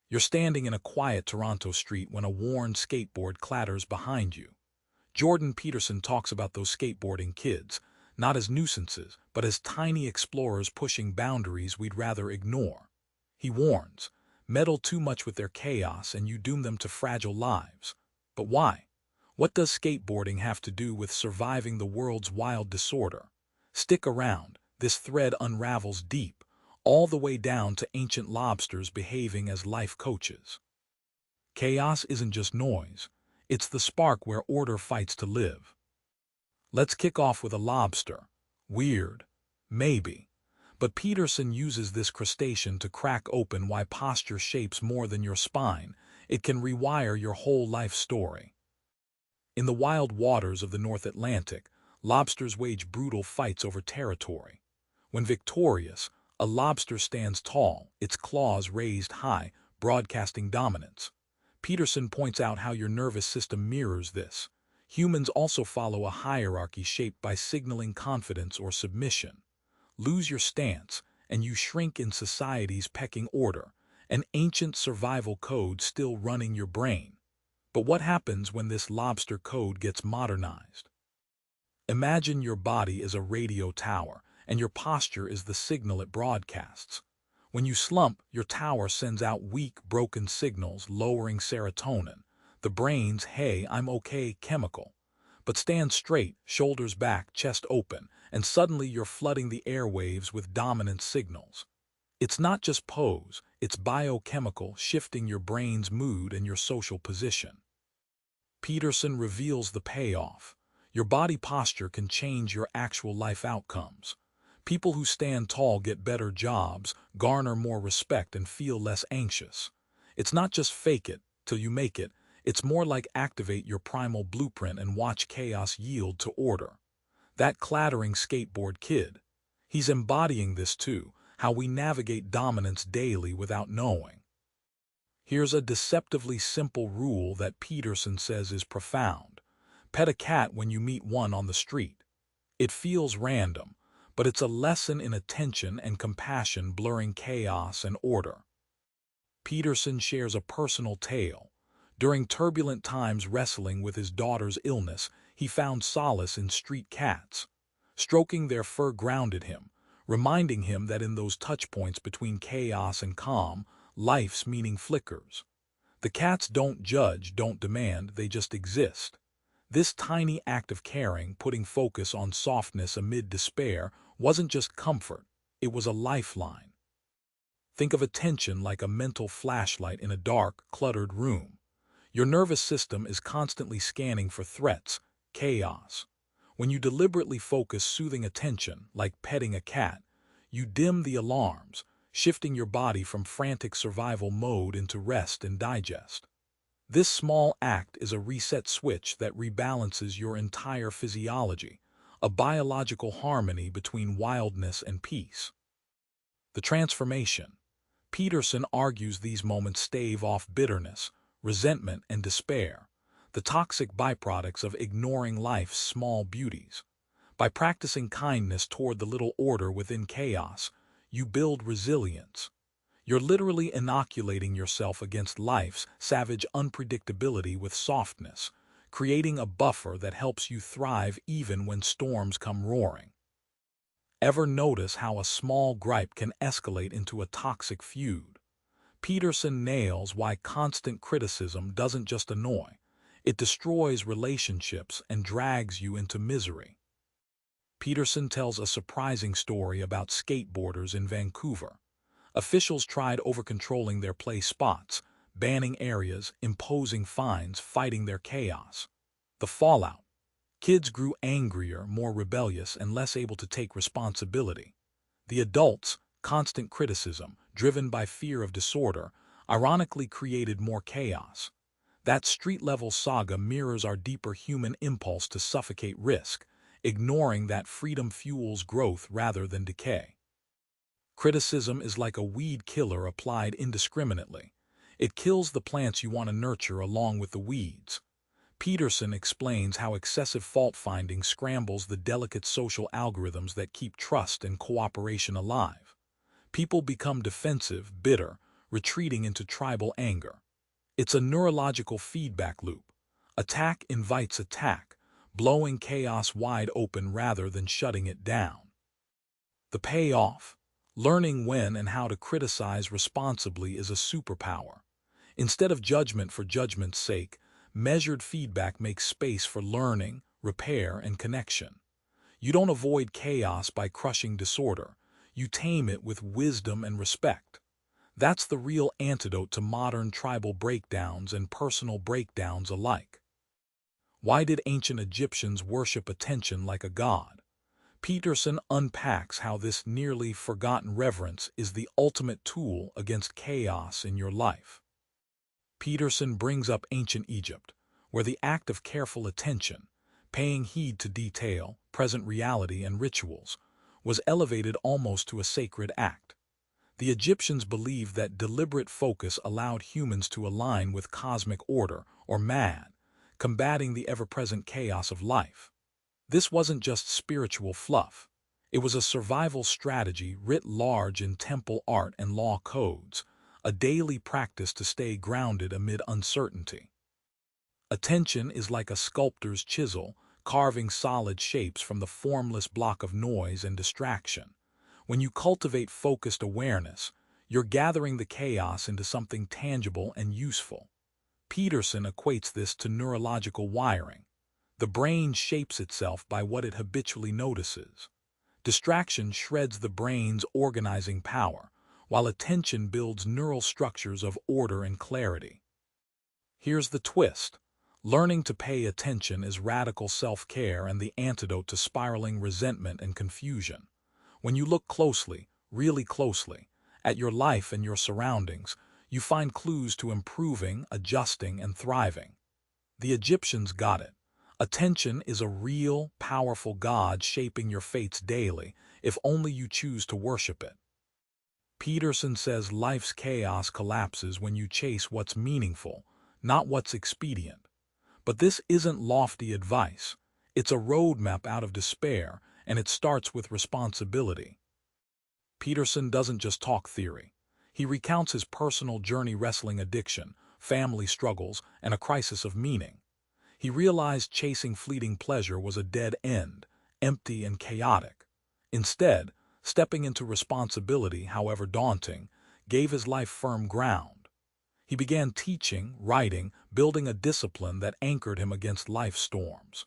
You're standing in a quiet Toronto street when a worn skateboard clatters behind you. Jordan Peterson talks about those skateboarding kids, not as nuisances, but as tiny explorers pushing boundaries we'd rather ignore. He warns, meddle too much with their chaos and you doom them to fragile lives. But why? What does skateboarding have to do with surviving the world's wild disorder? Stick around, this thread unravels deep, all the way down to ancient lobsters behaving as life coaches. Chaos isn't just noise, it's the spark where order fights to live. Let's kick off with a lobster. Weird, maybe. But Peterson uses this crustacean to crack open why posture shapes more than your spine. It can rewire your whole life story. In the wild waters of the North Atlantic, lobsters wage brutal fights over territory. When victorious, a lobster stands tall, its claws raised high, broadcasting dominance. Peterson points out how your nervous system mirrors this. Humans also follow a hierarchy shaped by signaling confidence or submission. Lose your stance, and you shrink in society's pecking order, an ancient survival code still running your brain. But what happens when this lobster code gets modernized? Imagine your body is a radio tower, and your posture is the signal it broadcasts. When you slump, your tower sends out weak, broken signals, lowering serotonin, the brain's "hey, I'm okay" chemical. But stand straight, shoulders back, chest open, and suddenly you're flooding the airwaves with dominant signals. It's not just pose, it's biochemical, shifting your brain's mood and your social position. Peterson reveals the payoff. Your body posture can change your actual life outcomes. People who stand tall get better jobs, garner more respect, and feel less anxious. It's not just fake it till you make it. It's more like activate your primal blueprint and watch chaos yield to order. That clattering skateboard kid. He's embodying this too, how we navigate dominance daily without knowing. Here's a deceptively simple rule that Peterson says is profound. Pet a cat when you meet one on the street. It feels random, but it's a lesson in attention and compassion blurring chaos and order. Peterson shares a personal tale. During turbulent times wrestling with his daughter's illness, he found solace in street cats. Stroking their fur grounded him, reminding him that in those touch points between chaos and calm, life's meaning flickers. The cats don't judge, don't demand, they just exist. This tiny act of caring, putting focus on softness amid despair, wasn't just comfort, it was a lifeline. Think of attention like a mental flashlight in a dark, cluttered room. Your nervous system is constantly scanning for threats, chaos. When you deliberately focus soothing attention, like petting a cat, you dim the alarms, shifting your body from frantic survival mode into rest and digest. This small act is a reset switch that rebalances your entire physiology, a biological harmony between wildness and peace. The transformation. Peterson argues these moments stave off bitterness, resentment, and despair, the toxic byproducts of ignoring life's small beauties. By practicing kindness toward the little order within chaos, you build resilience. You're literally inoculating yourself against life's savage unpredictability with softness, creating a buffer that helps you thrive even when storms come roaring. Ever notice how a small gripe can escalate into a toxic feud? Peterson nails why constant criticism doesn't just annoy, it destroys relationships and drags you into misery. Peterson tells a surprising story about skateboarders in Vancouver. Officials tried over-controlling their play spots, banning areas, imposing fines, fighting their chaos. The fallout. Kids grew angrier, more rebellious, and less able to take responsibility. The adults, constant criticism, driven by fear of disorder, ironically created more chaos. That street-level saga mirrors our deeper human impulse to suffocate risk, ignoring that freedom fuels growth rather than decay. Criticism is like a weed killer applied indiscriminately. It kills the plants you want to nurture along with the weeds. Peterson explains how excessive fault-finding scrambles the delicate social algorithms that keep trust and cooperation alive. People become defensive, bitter, retreating into tribal anger. It's a neurological feedback loop. Attack invites attack, blowing chaos wide open rather than shutting it down. The payoff: learning when and how to criticize responsibly is a superpower. Instead of judgment for judgment's sake, measured feedback makes space for learning, repair, and connection. You don't avoid chaos by crushing disorder. You tame it with wisdom and respect. That's the real antidote to modern tribal breakdowns and personal breakdowns alike. Why did ancient Egyptians worship attention like a god? Peterson unpacks how this nearly forgotten reverence is the ultimate tool against chaos in your life. Peterson brings up ancient Egypt, where the act of careful attention, paying heed to detail, present reality, and rituals, was elevated almost to a sacred act. The Egyptians believed that deliberate focus allowed humans to align with cosmic order, or MAD, combating the ever-present chaos of life. This wasn't just spiritual fluff. It was a survival strategy writ large in temple art and law codes, a daily practice to stay grounded amid uncertainty. Attention is like a sculptor's chisel, carving solid shapes from the formless block of noise and distraction. When you cultivate focused awareness, you're gathering the chaos into something tangible and useful. Peterson equates this to neurological wiring. The brain shapes itself by what it habitually notices. Distraction shreds the brain's organizing power, while attention builds neural structures of order and clarity. Here's the twist. Learning to pay attention is radical self-care and the antidote to spiraling resentment and confusion. When you look closely, really closely, at your life and your surroundings, you find clues to improving, adjusting, and thriving. The Egyptians got it. Attention is a real, powerful God shaping your fates daily, if only you choose to worship it. Peterson says life's chaos collapses when you chase what's meaningful, not what's expedient. But this isn't lofty advice. It's a roadmap out of despair, and it starts with responsibility. Peterson doesn't just talk theory. He recounts his personal journey wrestling addiction, family struggles, and a crisis of meaning. He realized chasing fleeting pleasure was a dead end, empty and chaotic. Instead, stepping into responsibility, however daunting, gave his life firm ground. He began teaching, writing, building a discipline that anchored him against life's storms.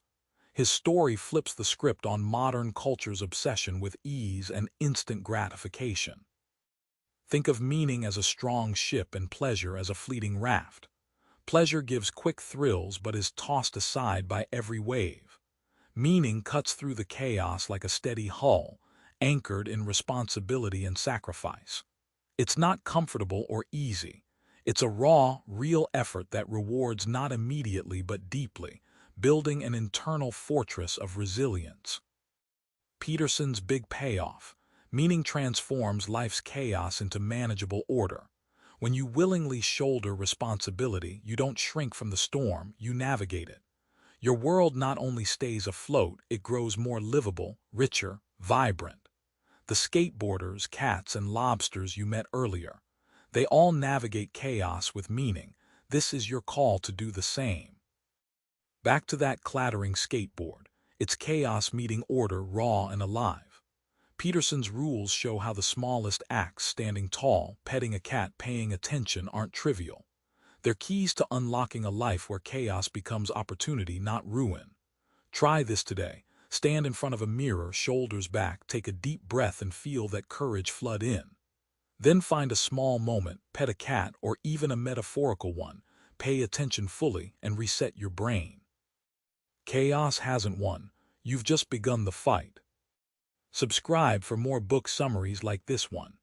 His story flips the script on modern culture's obsession with ease and instant gratification. Think of meaning as a strong ship and pleasure as a fleeting raft. Pleasure gives quick thrills but is tossed aside by every wave. Meaning cuts through the chaos like a steady hull, anchored in responsibility and sacrifice. It's not comfortable or easy. It's a raw, real effort that rewards not immediately but deeply, building an internal fortress of resilience. Peterson's big payoff: meaning transforms life's chaos into manageable order. When you willingly shoulder responsibility, you don't shrink from the storm, you navigate it. Your world not only stays afloat, it grows more livable, richer, vibrant. The skateboarders, cats, and lobsters you met earlier, they all navigate chaos with meaning. This is your call to do the same. Back to that clattering skateboard. It's chaos meeting order, raw and alive. Peterson's rules show how the smallest acts, standing tall, petting a cat, paying attention, aren't trivial. They're keys to unlocking a life where chaos becomes opportunity, not ruin. Try this today. Stand in front of a mirror, shoulders back, take a deep breath and feel that courage flood in. Then find a small moment, pet a cat or even a metaphorical one, pay attention fully and reset your brain. Chaos hasn't won. You've just begun the fight. Subscribe for more book summaries like this one.